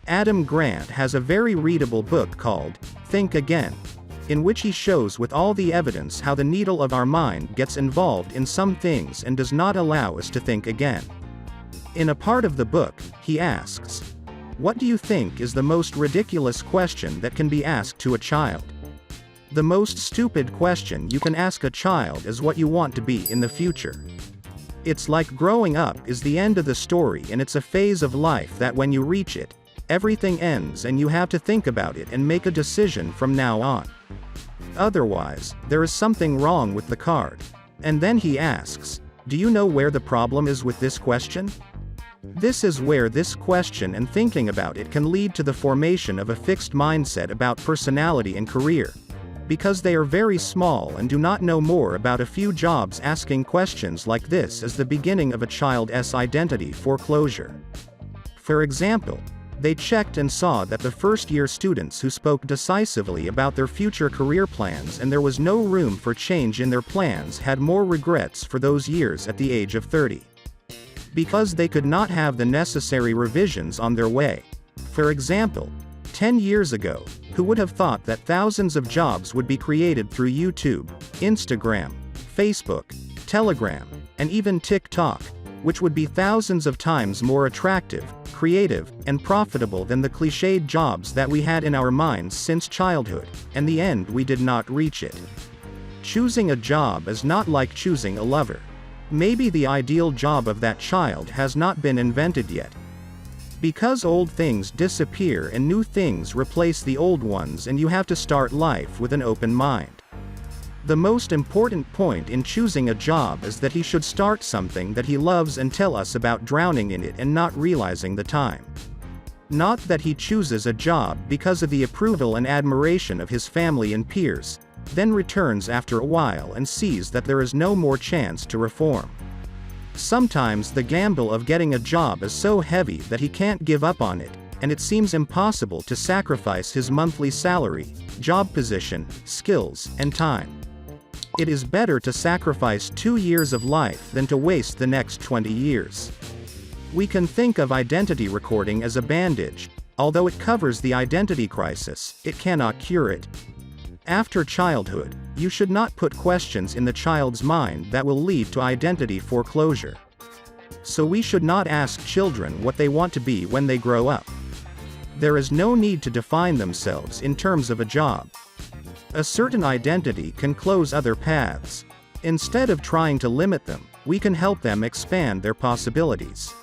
Adam Grant has a very readable book called Think Again, in which he shows with all the evidence how the needle of our mind gets involved in some things and does not allow us to think again. In a part of the book, he asks, "What do you think is the most ridiculous question that can be asked to a child?" The most stupid question you can ask a child is what you want to be in the future. It's like growing up is the end of the story, and it's a phase of life that when you reach it, everything ends and you have to think about it and make a decision from now on. Otherwise, there is something wrong with the card. And then he asks, "Do you know where the problem is with this question?" This is where this question and thinking about it can lead to the formation of a fixed mindset about personality and career, because they are very small and do not know more about a few jobs. Asking questions like this is the beginning of a child's identity foreclosure. For example, they checked and saw that the first-year students who spoke decisively about their future career plans and there was no room for change in their plans had more regrets for those years at the age of 30. Because they could not have the necessary revisions on their way. For example, 10 years ago, who would have thought that thousands of jobs would be created through YouTube, Instagram, Facebook, Telegram, and even TikTok, which would be thousands of times more attractive, creative, and profitable than the cliched jobs that we had in our minds since childhood, and in the end we did not reach it. Choosing a job is not like choosing a lover. Maybe the ideal job of that child has not been invented yet. Because old things disappear and new things replace the old ones, and you have to start life with an open mind. The most important point in choosing a job is that he should start something that he loves and tell us about drowning in it and not realizing the time. Not that he chooses a job because of the approval and admiration of his family and peers, then returns after a while and sees that there is no more chance to reform. Sometimes the gamble of getting a job is so heavy that he can't give up on it, and it seems impossible to sacrifice his monthly salary, job position, skills, and time. It is better to sacrifice 2 years of life than to waste the next 20 years. We can think of identity recording as a bandage. Although it covers the identity crisis, it cannot cure it. After childhood, you should not put questions in the child's mind that will lead to identity foreclosure. So we should not ask children what they want to be when they grow up. There is no need to define themselves in terms of a job. A certain identity can close other paths. Instead of trying to limit them, we can help them expand their possibilities.